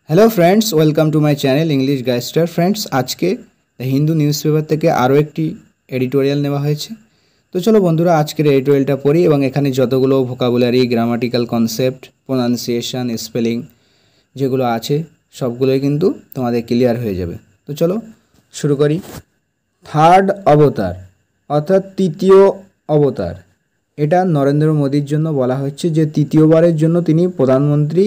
Hello friends, welcome to my channel English Guystar. Friends, आज के Hindu news paper থেকে আরও একটি এডিটোরিয়াল নেওয়া হয়েছে। তো চলো বন্ধুরা, আজকের এডিটোরিয়ালটা পড়ি এবং এখানে যতগুলো vocabulary, grammatical concept, pronunciation, spelling যেগুলো আছে সবগুলোই কিন্তু তোমাদের ক্লিয়ার হয়ে যাবে। তো চলো শুরু করি। থার্ড অবতার অর্থাৎ তৃতীয় অবতার, এটা নরেন্দ্র মোদীর জন্য বলা হচ্ছে যে তৃতীয়বারের জন্য তিনি প্রধানমন্ত্রী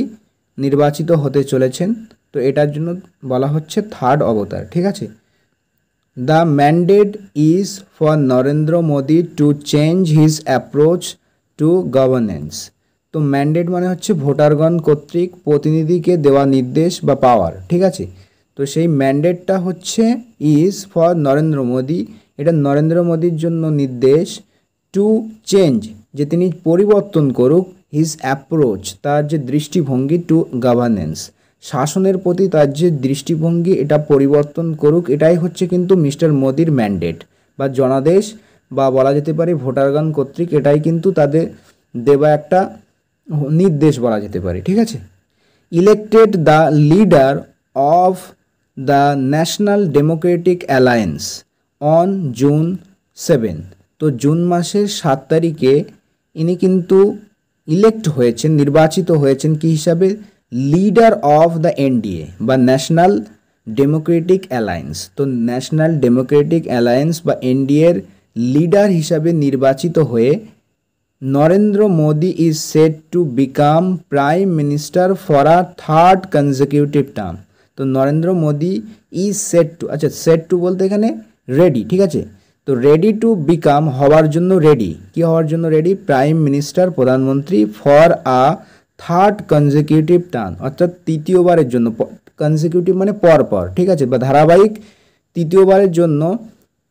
নির্বাচিত হতে চলেছেন। তো এটার জন্য বলা হচ্ছে থার্ড অবতার, ঠিক আছে। The mandate is for Narendra Modi to change his approach to governance. তো ম্যান্ডেট মানে হচ্ছে ভোটারগণ কর্তৃক প্রতিনিধিকে দেওয়া নির্দেশ বা পাওয়ার, ঠিক আছে। তো সেই ম্যান্ডেটটা হচ্ছে ইজ ফর নরেন্দ্র মোদি, এটা নরেন্দ্র মোদির জন্য নির্দেশ। টু চেঞ্জ, যে তিনি পরিবর্তন করুক, হিজ অ্যাপ্রোচ, তার যে দৃষ্টিভঙ্গি, টু গভর্নেন্স, শাসনের প্রতি তার যে দৃষ্টিভঙ্গি, এটা পরিবর্তন করুক। এটাই হচ্ছে কিন্তু মিস্টার মোদির ম্যান্ডেট বা জনাদেশ, বা বলা যেতে পারে ভোটারগণ কর্তৃক এটাই কিন্তু তাদের দেওয়া একটা নির্দেশ বলা যেতে পারে, ঠিক আছে। Elected the leader of the national Democratic alliance on June 7। তো জুন মাসের 7 তারিখে ইনি কিন্তু ইলেক্ট হয়েছেন, নির্বাচিত হয়েছেন কি হিসাবে? লিডার অফ দ্য এনডিএ বা ন্যাশনাল ডেমোক্রেটিক অ্যালায়েন্স। তো ন্যাশনাল ডেমোক্রেটিক অ্যালায়েন্স বা এনডিএর লিডার হিসাবে নির্বাচিত হয়ে Narendra Modi is set to become prime minister for a third consecutive term. তো Narendra Modi is set to, আচ্ছা সেট টু বলতে এখানে রেডি, ঠিক আছে। তো রেডি টু বিকাম, হওয়ার জন্য রেডি, কি হওয়ার জন্য রেডি? প্রাইম মিনিস্টার, প্রধানমন্ত্রী, for a third consecutive term, অর্থাৎ তৃতীয়বারের জন্য। কনজিকিউটিভ মানে পরপর, ঠিক আছে, বা ধারাবাহিক তৃতীয়বারের জন্য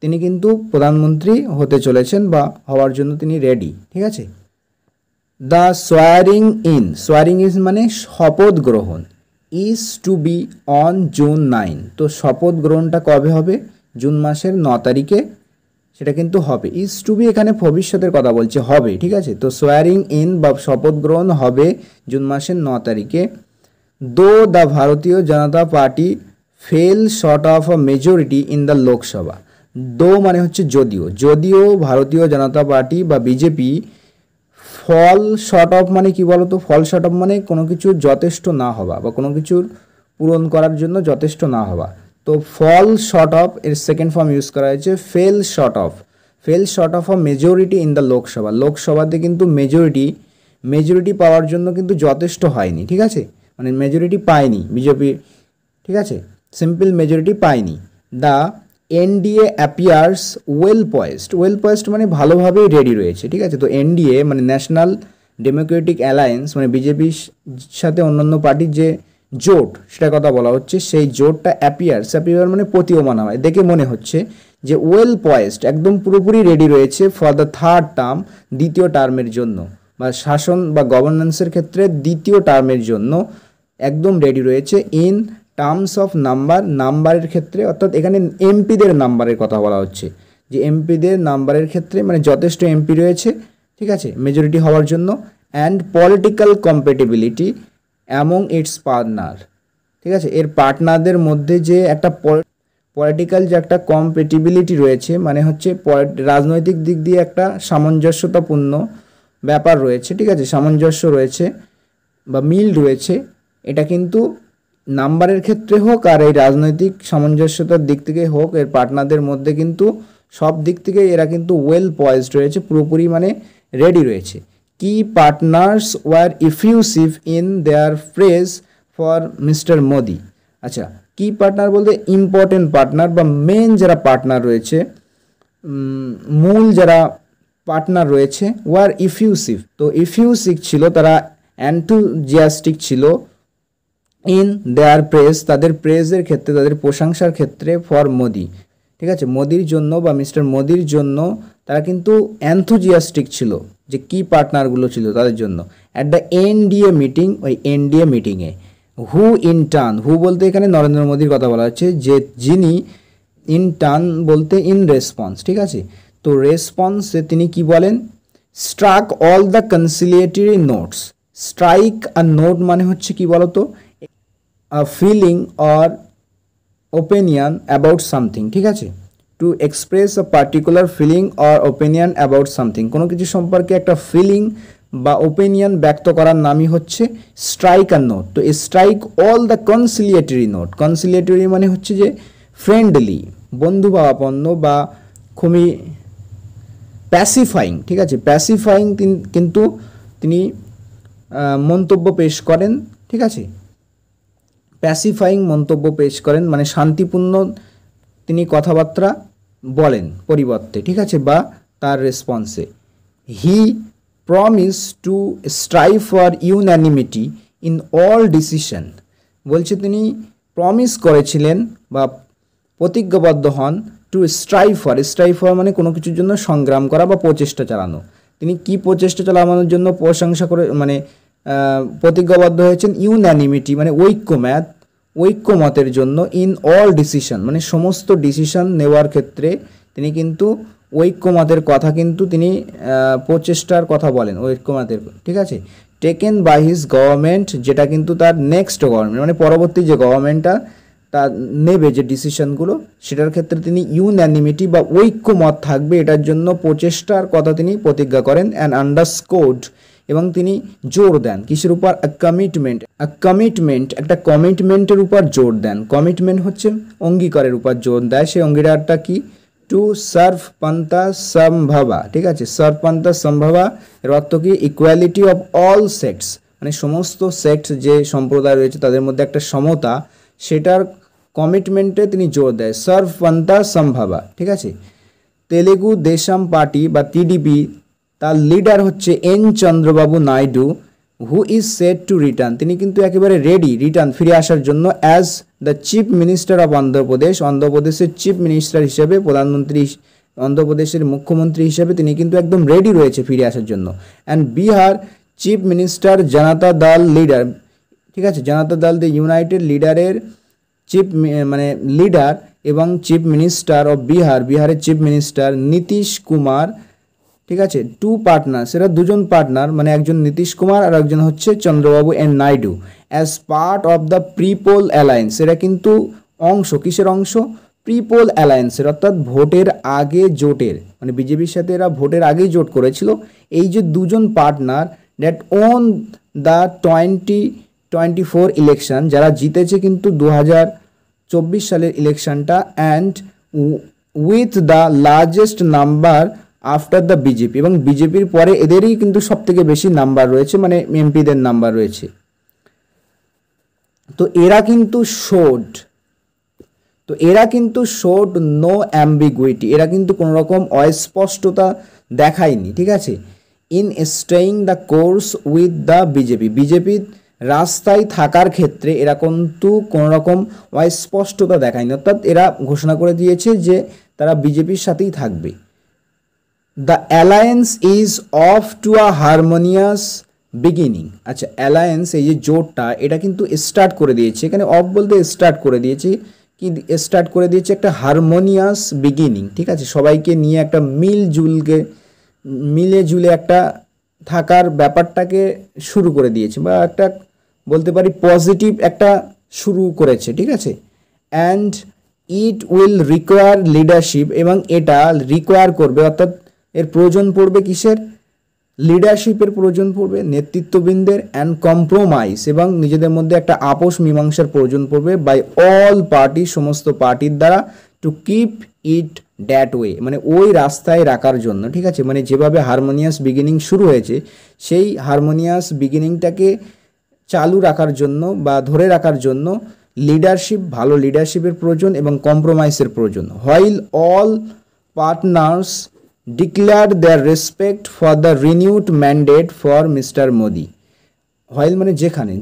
তিনি কিন্তু প্রধানমন্ত্রী হতে চলেছেন বা হওয়ার জন্য তিনি রেডি, ঠিক আছে। The swearing in, swearing in মানে শপথ গ্রহণ, is to be on June 9। তো শপথ গ্রহণটা কবে হবে? জুন মাসের 9 তারিখে সেটা কিন্তু হবে। ইজ টু বি এখানে ভবিষ্যতের কথা বলছে, হবে, ঠিক আছে। তো সোয়ারিং ইন বা শপথ গ্রহণ হবে জুন মাসের 9 তারিখে। Though the Bharatiya Janata Party fell short of a majority in the Lok Sabha. Though মানে হচ্ছে যদিও, যদিও ভারতীয় জনতা পার্টি বা বিজেপি ফল শর্ট অফ মানে কি বলতো? ফল শর্ট অফ মানে কোনো কিছুর যথেষ্ট না হওয়া বা কোনো কিছুর পূরণ করার জন্য যথেষ্ট না হওয়া। তো ফল শর্ট অফ এর সেকেন্ড ফর্ম ইউজ করা হয়েছে fell short of, fell short of a majority in the Lok Sabha. লোকসভাতে কিন্তু মেজরিটি পাওয়ার জন্য কিন্তু যথেষ্ট হয়নি, ঠিক আছে, মানে মেজরিটি পায়নি বিজেপি, ঠিক আছে, সিম্পল মেজরিটি পায়নি। The NDA appears well poised, well poised মানে ভালোভাবেই রেডি রয়েছে, ঠিক আছে। তো এনডিএ মানে ন্যাশনাল ডেমোক্রেটিক অ্যালায়েন্স, মানে বিজেপির সাথে অন্যান্য পার্টির যে জোট, সেটার কথা বলা হচ্ছে। সেই জোটটা অ্যাপিয়ার মানে প্রতীয়মান হয়, দেখে মনে হচ্ছে যে ওয়েল পয়েসড, একদম পুরোপুরি রেডি রয়েছে ফর দ্য থার্ড টার্ম, দ্বিতীয় টার্মের জন্য, বা শাসন বা গভর্নেন্সের ক্ষেত্রে দ্বিতীয় টার্মের জন্য একদম রেডি রয়েছে। ইন টার্মস অফ নাম্বারের ক্ষেত্রে, অর্থাৎ এখানে এমপিদের নাম্বারের কথা বলা হচ্ছে, যে এমপিদের নাম্বারের ক্ষেত্রে মানে যথেষ্ট এমপি রয়েছে, ঠিক আছে, মেজরিটি হওয়ার জন্য। And political compatibility among it's partner, ঠিক আছে, এর পার্টনারদের মধ্যে যে একটা পলিটিক্যাল যে একটা কম্প্যাটিবিলিটি রয়েছে, মানে হচ্ছে রাজনৈতিক দিক দিয়ে একটা সামঞ্জস্যতাপূর্ণ ব্যাপার রয়েছে, ঠিক আছে, সামঞ্জস্য রয়েছে বা মিল রয়েছে। এটা কিন্তু নাম্বারের ক্ষেত্রে হোক আর এই রাজনৈতিক সামঞ্জস্যতার দিক থেকে হোক, এর পার্টনারদের মধ্যে কিন্তু সব দিক থেকে এরা কিন্তু ওয়েল পয়েসড রয়েছে, পুরোপুরি মানে রেডি রয়েছে। কি partners were effusive in their praise for mister Modi. আচ্ছা, কি পার্টনার বলতে ইম্পর্টেন্ট পার্টনার বা মেন যারা পার্টনার রয়েছে, মূল যারা পার্টনার রয়েছে, ওয়ার ইফিউসিভ, তো ইফিউসিভ ছিল, তারা অ্যান্থুজিয়াস্টিক ছিল, ইন দেয়ার প্রেজ, তাদের প্রেজের ক্ষেত্রে, তাদের প্রশংসার ক্ষেত্রে, ফর মোদি, ঠিক আছে, মোদির জন্য বা মিস্টার মোদির জন্য তারা কিন্তু অ্যান্থুজিয়াস্টিক ছিল, যে কি পার্টনারগুলো ছিল তাদের জন্য। অ্যাট দ্য এনডিএ মিটিং, ওই এনডিএ মিটিংয়ে, হু ইন টার্ন, হু বলতে এখানে নরেন্দ্র মোদির কথা বলা হচ্ছে, যে যিনি, ইন টার্ন বলতে ইন রেসপন্স, ঠিক আছে। তো রেসপন্সে তিনি কি বলেন? Struck all the conciliatory notes. Strike আর নোট মানে হচ্ছে কি বলতো? Feeling or opinion about something, ঠিক আছে। To express a particular feeling or opinion about something, কোনো কিছু সম্পর্কে একটা ফিলিং বা ওপিনিয়ন ব্যক্ত করার নামই হচ্ছে স্ট্রাইক আর নোট। তো স্ট্রাইক অল দ্য কনসিলিয়েটরি নোট, কনসিলিয়েটরি মানে হচ্ছে যে ফ্রেন্ডলি, বন্ধুভাবাপন্ন বা খুবই প্যাসিফাইং, ঠিক আছে, প্যাসিফাইং কিন্তু তিনি মন্তব্য পেশ করেন, ঠিক আছে, প্যাসিফাইং মন্তব্য পেশ করেন মানে শান্তিপূর্ণ তিনি কথাবার্তা বলেন পরিবর্তে, ঠিক আছে, বা তার রেসপন্সে। He promise to strive for unanimity in all decision, বলছে তিনি প্রমিস করেছিলেন বা প্রতিজ্ঞাবদ্ধ হন টু স্ট্রাইভ ফর মানে কোনো কিছুর জন্য সংগ্রাম করা বা প্রচেষ্টা চালানো। তিনি কি প্রচেষ্টা চালানোর জন্য প্রশংসা করে মানে প্রতিজ্ঞাবদ্ধ হয়েছেন? ইউনানিমিটি মানে ঐক্যমতের জন্য, ইন অল ডিসিশন মানে সমস্ত ডিসিশন নেওয়ার ক্ষেত্রে তিনি কিন্তু ঐক্যমতের কথা কিন্তু তিনি প্রচেষ্টার কথা বলেন, ঐক্যমতের, ঠিক আছে। টেকেন বাই হিজ গভর্নমেন্ট, যেটা কিন্তু তার নেক্সট গভর্নমেন্ট মানে পরবর্তী যে গভর্নমেন্টটা তা নেবে যে ডিসিশনগুলো, সেটার ক্ষেত্রে তিনি ইউনানিমিটি বা ঐক্যমত থাকবে এটার জন্য প্রচেষ্টার কথা তিনি প্রতিজ্ঞা করেন। অ্যান্ড আন্ডারস্কোর্ড এবং তিনি জোর দেন কিসের উপর? কমিটমেন্ট, একটা কমিটমেন্টের উপর জোর দেন। কমিটমেন্ট হচ্ছে অঙ্গীকারের উপর জোর দেয়। সেই অঙ্গীকারটা কি? টু সার্ভ পান্তা সম্ভাবা, ঠিক আছে, সার্ভ পান্তা সম্ভাবা এর অর্থ কি? ইকুয়ালিটি অফ অল সেক্টস মানে সমস্ত সেক্টস যে সম্প্রদায় রয়েছে তাদের মধ্যে একটা সমতা, সেটার কমিটমেন্টে তিনি জোর দেয়, সার্ভ পান্তা সম্ভাবা, ঠিক আছে। তেলেগু দেশম পার্টি বা টিডিপি তার লিডার হচ্ছে N Chandrababu Naidu, who is set to return, তিনি কিন্তু একেবারে রেডি রিটার্ন ফিরে আসার জন্য as the chief minister of Andhra Pradesh, অন্ধ্রপ্রদেশের চিফ মিনিস্টার হিসেবে, প্রধানমন্ত্রী, অন্ধ্রপ্রদেশের মুখ্যমন্ত্রী হিসেবে তিনি কিন্তু একদম রেডি রয়েছে ফিরে আসার জন্য। অ্যান্ড বিহার চিফ মিনিস্টার জনতা দল লিডার, ঠিক আছে, জনতা দল দ্য ইউনাইটেড লিডারের চিফ মানে লিডার এবং চিফ মিনিস্টার অফ বিহারের চিফ মিনিস্টার নীতিশ কুমার, ঠিক আছে, টু পার্টনার, সেটা দুজন পার্টনার মানে একজন নীতিশ কুমার আর একজন হচ্ছে Chandrababu N Naidu, as part of the prepoll alliance, এরা কিন্তু অংশ, কিসের অংশ? প্রিপোল অ্যালায়েন্সের, অর্থাৎ ভোটের আগে জোটের, মানে বিজেপির সাথে এরা ভোটের আগেই জোট করেছিল। এই যে দুজন partner that won the 2024 election, যারা জিতেছে কিন্তু 2024 সালের ইলেকশনটা, and with the largest number after the BJP, এবং বিজেপির পরে এদেরই কিন্তু সব থেকে বেশি নাম্বার রয়েছে মানে এমপিদের নাম্বার রয়েছে। তো এরা কিন্তু শোড নো অ্যাম্বিগুইটি, এরা কিন্তু কোনো রকম অস্পষ্টতা দেখায়নি, ঠিক আছে। In staying the course with the বিজেপির রাস্তায় থাকার ক্ষেত্রে এরা কিন্তু কোনো রকম অস্পষ্টতা দেখায়নি, অর্থাৎ এরা ঘোষণা করে দিয়েছে যে তারা বিজেপির সাথেই থাকবে। The alliance is of to a harmonious beginning, আচ্ছা, অ্যালায়েন্স এই যে জোটটা এটা কিন্তু স্টার্ট করে দিয়েছে, এখানে অফ বলতে স্টার্ট করে দিয়েছে, কি স্টার্ট করে দিয়েছে? একটা হারমোনিয়াস বিগিনিং, ঠিক আছে, সবাইকে নিয়ে একটা মিলে জুলে একটা থাকার ব্যাপারটাকে শুরু করে দিয়েছে, বা একটা বলতে পারি পজিটিভ একটা শুরু করেছে, ঠিক আছে। And it will require leadership, এবং এটা রিকোয়ার করবে, অর্থাৎ এর প্রয়োজন পড়বে কিসের? লিডারশিপের প্রয়োজন পড়বে, নেতৃত্ববৃন্দের, অ্যান্ড কম্প্রোমাইজ এবং নিজেদের মধ্যে একটা আপোষ মীমাংসার প্রয়োজন পড়বে বাই অল পার্টি, সমস্ত পার্টির দ্বারা, to keep it that way মানে ওই রাস্তায় রাখার জন্য, ঠিক আছে, মানে যেভাবে হারমোনিয়াস বিগিনিং শুরু হয়েছে সেই হারমোনিয়াস বিগিনিংটাকে চালু রাখার জন্য বা ধরে রাখার জন্য লিডারশিপ, ভালো লিডারশিপের প্রয়োজন এবং কম্প্রোমাইজের প্রয়োজন। While all partners declare their respect for the renewed mandate for mister Modi, while মানে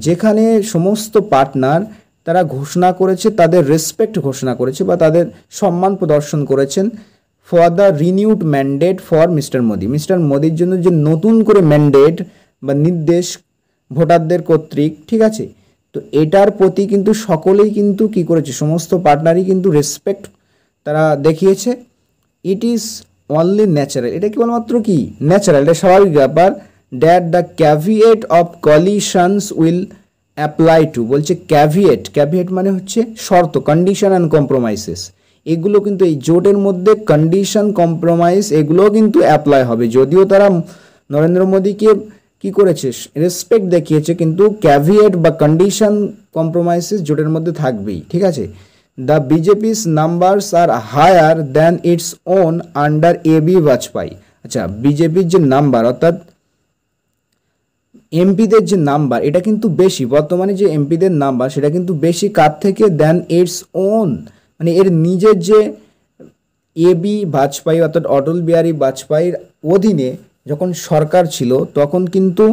যেখানে সমস্ত পার্টনার তারা ঘোষণা করেছে, তাদের রেসপেক্ট ঘোষণা করেছে বা তাদের সম্মান প্রদর্শন করেছেন for the renewed mandate for mister মোদির জন্য যে নতুন করে ম্যান্ডেট বা নির্দেশ ভোটারদের কর্তৃক, ঠিক আছে, তো এটার প্রতি কিন্তু সকলেই কিন্তু কি করেছে? সমস্ত পার্টনারই কিন্তু রেসপেক্ট তারা দেখিয়েছে। ইট ইজ অনলি ন্যাচারাল, এটা কেবলমাত্র কি ন্যাচারাল, এটা স্বাভাবিক ব্যাপার, that the caveat of coalitions will apply to বলছে ক্যাভিয়েট, ক্যাভিয়েট মানে হচ্ছে শর্ত, কন্ডিশন অ্যান্ড কম্প্রোমাইসেস, এগুলো কিন্তু এই জোটের মধ্যে কন্ডিশন কম্প্রোমাইজ এগুলো কিন্তু অ্যাপ্লাই হবে। যদিও তারা নরেন্দ্র মোদীকে কি করেছে, রেসপেক্ট দেখিয়েছে, কিন্তু ক্যাভিয়েট বা কন্ডিশন কম্প্রোমাইসেস জোটের মধ্যে থাকবেই, ঠিক আছে। The BJP's numbers are higher than its own under AB Vajpayee. আচ্ছা, বিজেপির যে নাম্বার অর্থাৎ এমপিদের যে নাম্বার এটা কিন্তু বেশি, বর্তমানে যে এমপিদের নাম্বার সেটা কিন্তু বেশি কার থেকে, দ্যান ইটস ওন, মানে এর নিজের যে এবি বাজপেয়ী অর্থাৎ অটল বিহারী বাজপেয়ীর অধীনে যখন সরকার ছিল তখন কিন্তু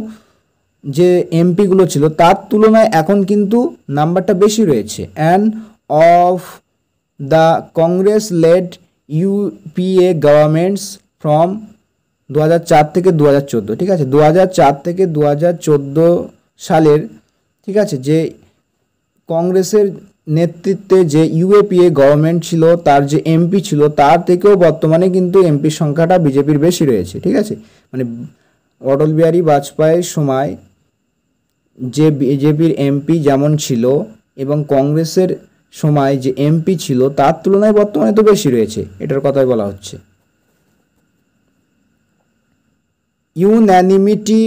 যে এমপিগুলো ছিল তার তুলনায় এখন কিন্তু নাম্বারটা বেশি রয়েছে। And of the Congress led UPA governments from 2004 থেকে 2014, ঠিক আছে, 2004 থেকে 2014 সালের, ঠিক আছে, যে কংগ্রেসের নেতৃত্বে যে ইউএপিএ গভর্নমেন্ট ছিল তার যে এমপি ছিল তার থেকেও বর্তমানে কিন্তু এমপির সংখ্যাটা বিজেপির বেশি রয়েছে, ঠিক আছে। মানে অটল বিহারী বাজপেয়ীর সময় যে বিজেপির এমপি যেমন ছিল এবং কংগ্রেসের সময় যে এমপি ছিল তার তুলনায় বর্তমানে তো বেশি রয়েছে, এটার কথাই বলা হচ্ছে। Unanimity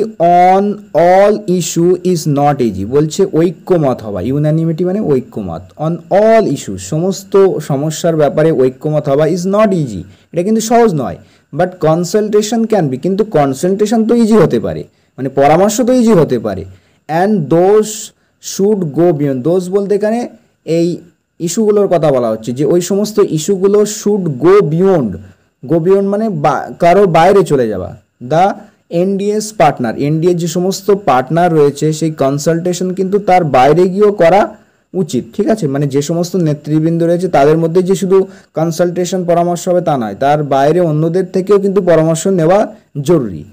on all issue is not easy, বলছে ঐক্যমত হওয়া, ইউন্যানিমিটি মানে ঐক্যমত, অন অল ইস্যু সমস্ত সমস্যার ব্যাপারে ঐক্যমত হওয়া ইজ নট ইজি, এটা কিন্তু সহজ নয়। বাট কনসালটেশন ক্যান বি, কিন্তু কনসালটেশন তো ইজি হতে পারে, মানে পরামর্শ তো ইজি হতে পারে। And those should go beyond, those বলতে এখানে এই ইস্যুগুলোর কথা বলা হচ্ছে, যে ওই সমস্ত ইস্যুগুলো should go beyond, go beyond মানে কারো বাইরে চলে যাওয়া। দ্য এনডিএস পার্টনার, এনডিএ যে সমস্ত পার্টনার রয়েছে সেই কনসালটেশন কিন্তু তার বাইরে গিয়েও করা উচিত, ঠিক আছে। মানে যে সমস্ত নেতৃবৃন্দ রয়েছে তাদের মধ্যে যে শুধু কনসালটেশন পরামর্শ হবে তা নয়, তার বাইরে অন্যদের থেকেও কিন্তু পরামর্শ নেওয়া জরুরি।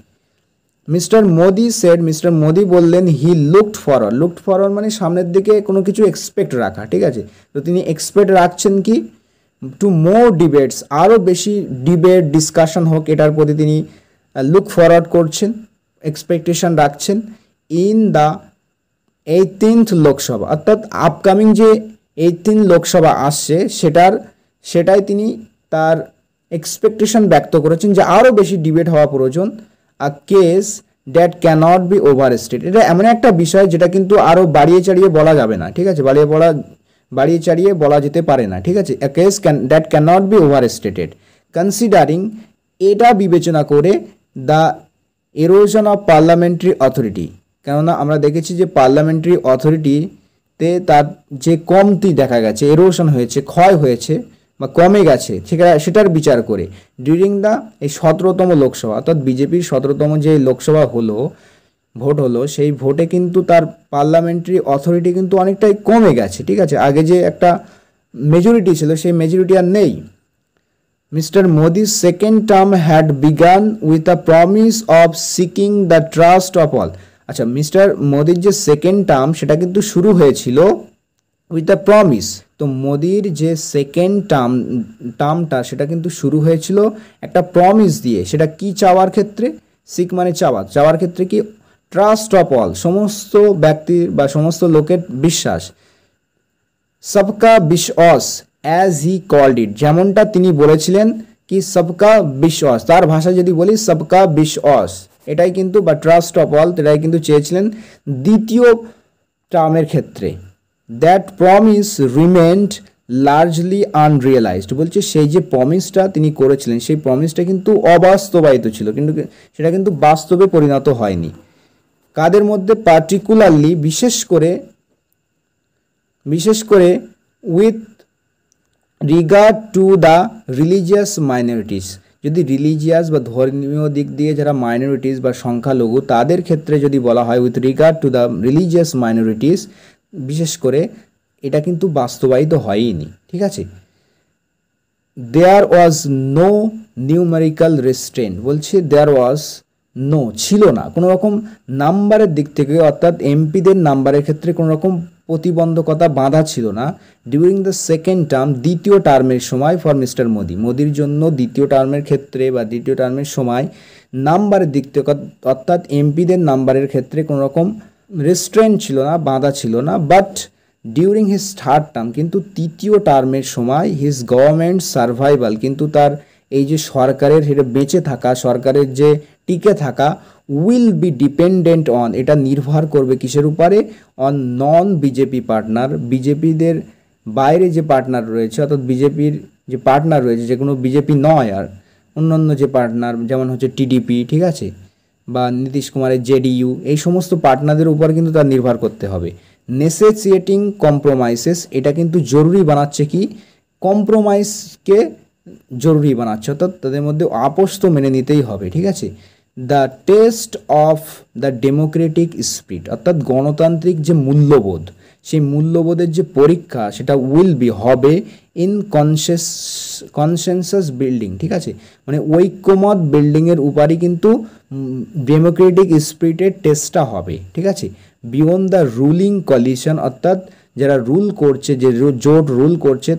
Mister Modi said, mister Modi বললেন, he looked forward, looked forward মানে সামনের দিকে কোনো কিছু এক্সপেক্ট রাখা, ঠিক আছে। তো তিনি এক্সপেক্ট রাখছেন কি, টু মোর ডিবেটস, আরও বেশি ডিবেট ডিসকাশন হোক, এটার প্রতি তিনি লুক ফরওয়ার্ড করছেন, এক্সপেকটেশন রাখছেন। ইন দ্য 18th লোকসভা, অর্থাৎ আপকামিং যে 18 লোকসভা আসছে সেটাই তিনি তার এক্সপেকটেশন ব্যক্ত করেছেন যে আরও বেশি ডিবেট হওয়া প্রয়োজন। A case that cannot be overstated, এটা এমন একটা বিষয় যেটা কিন্তু আরও বাড়িয়ে চাড়িয়ে বলা যাবে না, ঠিক আছে, বাড়িয়ে চাড়িয়ে বলা যেতে পারে না, ঠিক আছে। A case that cannot be overstated considering, এটা বিবেচনা করে the erosion of parliamentary authority, কেননা আমরা দেখেছি যে পার্লামেন্টারি অথরিটিতে তার যে কমতি দেখা গেছে, এরোশন হয়েছে, ক্ষয় হয়েছে বা কমে গেছে, সেটার বিচার করে ডিউরিং দ্য এই 17তম লোকসভা, অর্থাৎ বিজেপির 17তম যে লোকসভা ভোট হলো সেই ভোটে কিন্তু তার পার্লামেন্টারি অথরিটি কিন্তু অনেকটাই কমে গেছে, ঠিক আছে। আগে যে একটা মেজরিটি ছিল সেই মেজরিটি আর নেই। Mr. Modi's second term had begun with a promise of seeking the trust of all. আচ্ছা, মিস্টার মোদির যে সেকেন্ড টার্ম সেটা কিন্তু শুরু হয়েছিল উইথ আ প্রমিস। তো মোদির যে সেকেন্ড টার্মটা সেটা কিন্তু শুরু হয়েছিল একটা প্রমিস দিয়ে। সেটা কি চাওয়ার ক্ষেত্রে, সিক মানে চাওয়ার ক্ষেত্রে কি, ট্রাস্ট অফ অল, সমস্ত ব্যক্তির বা সমস্ত লোকের বিশ্বাস। সবকা বিশ্বাস অ্যাজ হি কল্ড ইট, যেমনটা তিনি বলেছিলেন কি সবকা বিশ্বাস, তার ভাষায় যদি বলি সবকা বিশ্বাস, এটাই কিন্তু বা ট্রাস্ট অফ অল, এটাই কিন্তু চেয়েছিলেন দ্বিতীয় টার্মের ক্ষেত্রে। দ্যাট প্রমিস রিমেন্ড লার্জলি আনরিয়েলাইজড, বলছে সেই যে প্রমিসটা তিনি করেছিলেন সেই প্রমিসটা কিন্তু অবাস্তবায়িত ছিল, কিন্তু সেটা কিন্তু বাস্তবে পরিণত হয়নি। কাদের মধ্যে, পার্টিকুলারলি বিশেষ করে with regard to the religious minorities, যদি রিলিজিয়াস বা ধর্মীয় দিক দিয়ে যারা মাইনরিটিস বা সংখ্যালঘু তাদের ক্ষেত্রে যদি বলা হয় with regard to the religious minorities, বিশেষ করে এটা কিন্তু বাস্তবায়িত হয়নি, ঠিক আছে। দেয়ার ওয়াজ নো নিউমেরিক্যাল রেস্ট্রেন্ট, বলছে দেয়ার ওয়াজ নো, ছিল না কোনো রকম নাম্বারের দিক থেকে, অর্থাৎ এমপিদের নাম্বারের ক্ষেত্রে কোনো রকম প্রতিবন্ধকতা বাঁধা ছিল না ডিউরিং দ্য সেকেন্ড টার্ম, দ্বিতীয় টার্মের সময় ফর মিস্টার মোদির জন্য দ্বিতীয় টার্মের ক্ষেত্রে বা দ্বিতীয় টার্মের সময় নাম্বারের দিক থেকে, অর্থাৎ এমপিদের নাম্বারের ক্ষেত্রে কোনো রকম রেস্ট্রেন্ট ছিল না, বাঁধা ছিল না, but during his third term, কিন্তু তৃতীয় টার্মের সময় হিজ গভর্নমেন্ট সার্ভাইভাল, কিন্তু তার এই যে সরকারের বেঁচে থাকা, সরকারের যে টিকে থাকা, উইল বি ডিপেন্ডেন্ট অন, এটা নির্ভর করবে কিসের উপরে, অন নন বিজেপি পার্টনার, বিজেপিদের বাইরে যে পার্টনার রয়েছে, অর্থাৎ বিজেপির যে পার্টনার রয়েছে, যে কোনো বিজেপি নয় আর অন্যান্য যে পার্টনার যেমন হচ্ছে টিডিপি, ঠিক আছে, বা নীতিশ কুমারের জেডিইউ, এই সমস্ত পার্টনারদের উপর কিন্তু তার নির্ভর করতে হবে। নেসেসিয়েটিং কম্প্রোমাইসেস, এটা কিন্তু জরুরি বানাচ্ছে কি, কম্প্রোমাইজকে জরুরি বানাচ্ছে, অর্থাৎ তাদের মধ্যে আপোষ তো মেনে নিতেই হবে, ঠিক আছে। The test of the Democratic spirit, অর্থাৎ গণতান্ত্রিক যে মূল্যবোধ, সেই মূল্যবোধের যে পরীক্ষা সেটা উইল বি হবে ইন কনসেনসাস বিল্ডিং, ঠিক আছে, মানে ঐক্যমত বিল্ডিংয়ের উপরই কিন্তু ডেমোক্রেটিক স্পিরিটের টেস্টটা হবে, ঠিক আছে। বিয়ন্ড দ্য রুলিং কোয়ালিশন, অর্থাৎ যারা রুল করছে, যে জোট রুল করছে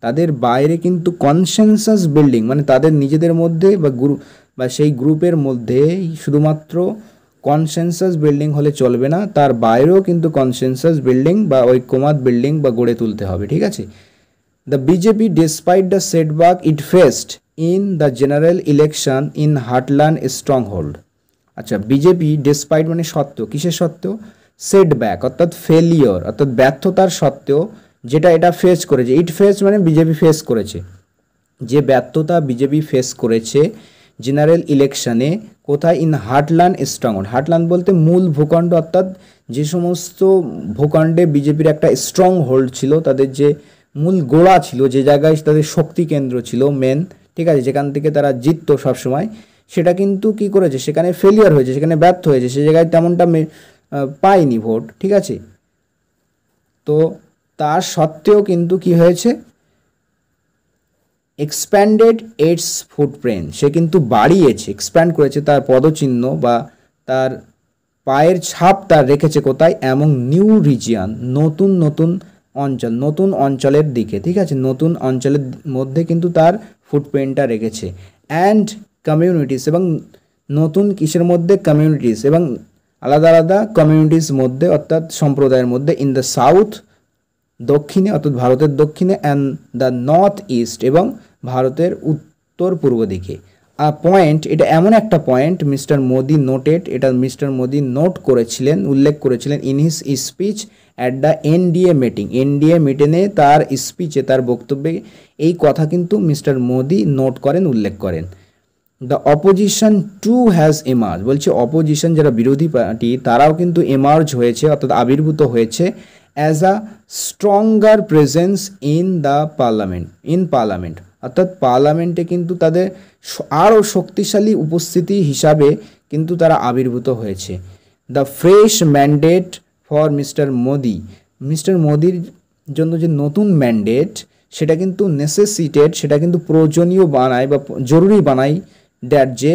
তাদের বাইরে কিন্তু কনসেনসাস বিল্ডিং, মানে তাদের নিজেদের মধ্যে বা সেই গ্রুপের মধ্যে শুধুমাত্র কনসেনসাস বিল্ডিং হলে চলবে না, তার বাইরেও কিন্তু কনসেনসাস বিল্ডিং বা ঐক্যমত বিল্ডিং বা গড়ে তুলতে হবে, ঠিক আছে। The BJP despite the setback it faced in the general election in heartland stronghold. আচ্ছা, বিজেপি ডিসপাইট মানে সত্ত্বেও, কিসের সত্ত্বেও, সেটব্যাক অর্থাৎ ফেলিওর, অর্থাৎ ব্যর্থতার সত্ত্বেও, যেটা এটা ফেস করেছে, ইট ফেস মানে বিজেপি ফেস করেছে, যে ব্যর্থতা বিজেপি ফেস করেছে জেনারেল ইলেকশনে, কোথায়, ইন হার্টল্যান্ড স্ট্রংহোল্ড, হার্টল্যান্ড বলতে মূল ভূখণ্ড, অর্থাৎ যে সমস্ত ভূখণ্ডে বিজেপির একটা স্ট্রং হোল্ড ছিল, তাদের যে মূল গোড়া ছিল, যে জায়গায় তাদের শক্তি কেন্দ্র ছিল মেন, ঠিক আছে, যেখান থেকে তারা জিততো সবসময়, সেটা কিন্তু কি করেছে, সেখানে ফেলিয়ার হয়েছে, সেখানে ব্যর্থ হয়েছে, সে জায়গায় তেমনটা পায়নি ভোট, ঠিক আছে। তো তার সত্ত্বেও কিন্তু কি হয়েছে, এক্সপ্যান্ডেড ইটস ফুটপ্রিন্ট, সে কিন্তু বাড়িয়েছে, এক্সপ্যান্ড করেছে তার পদচিহ্ন বা তার পায়ের ছাপ তার রেখেছে কোথায়, এবং নিউ রিজিয়ন, নতুন অঞ্চলের দিকে, ঠিক আছে, নতুন অঞ্চলের মধ্যে কিন্তু তার ফুটপ্রিন্টটা রেখেছে। অ্যান্ড কমিউনিটিস, এবং নতুন কিসের মধ্যে, কমিউনিটিস, এবং আলাদা আলাদা কমিউনিটিস মধ্যে, অর্থাৎ সম্প্রদায়ের মধ্যে, ইন দ্য সাউথ, দক্ষিণে, অর্থাৎ ভারতের দক্ষিণে, অ্যান্ড দ্য নর্থ ইস্ট, এবং ভারতের উত্তর পূর্ব দিকে। আর পয়েন্ট, এটা এমন একটা পয়েন্ট মিস্টার মোদি নোটেড, এটা মিস্টার মোদি নোট করেছিলেন, উল্লেখ করেছিলেন in his speech at the NDA মিটিংয়ে, তার স্পিচে, তার বক্তব্যে এই কথা কিন্তু মিস্টার মোদি নোট করেন, উল্লেখ করেন। The opposition two has emerge, বলছে অপোজিশন যারা বিরোধী পার্টি তারাও কিন্তু এমার্জ হয়েছে, অর্থাৎ আবির্ভূত হয়েছে, as a stronger presence in the parliament, অর্থাৎ পার্লামেন্টে কিন্তু তাদের আরও শক্তিশালী উপস্থিতি হিসাবে কিন্তু তারা আবির্ভূত হয়েছে। The fresh mandate for mister মোদির জন্য যে নতুন ম্যান্ডেট, সেটা কিন্তু সেটা কিন্তু প্রয়োজনীয় বানায় বা জরুরি বানায়, দ্যাট যে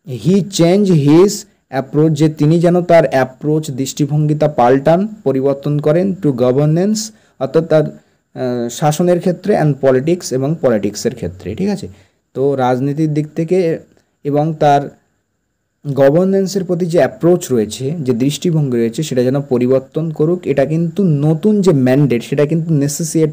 হি চেঞ্জ হিজ অ্যাপ্রোচ, যে তিনি যেন তার অ্যাপ্রোচ, দৃষ্টিভঙ্গিতা পাল্টান, পরিবর্তন করেন, টু গভর্নেন্স, অর্থাৎ তার শাসনের ক্ষেত্রে, অ্যান্ড পলিটিক্স, এবং পলিটিক্সের ক্ষেত্রে, ঠিক আছে। তো রাজনীতির দিক থেকে এবং তার গভর্নেন্সের প্রতি যে অ্যাপ্রোচ রয়েছে, যে দৃষ্টিভঙ্গি রয়েছে, সেটা যেন পরিবর্তন করুক, এটা কিন্তু নতুন যে ম্যান্ডেট সেটা কিন্তু নেসেসিটেট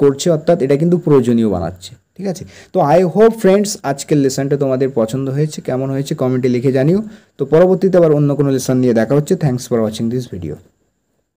করছে, অর্থাৎ এটা কিন্তু প্রয়োজনীয় বানাচ্ছে, ঠিক আছে। তো আই হোপ ফ্রেন্ডস আজকের লেসনটা তোমাদের পছন্দ হয়েছে, কেমন হয়েছে কমেন্টে লিখে জানিও। তো পরবর্তীতে আবার অন্য কোনো লেসন নিয়ে দেখা হচ্ছে। Thanks for watching this video.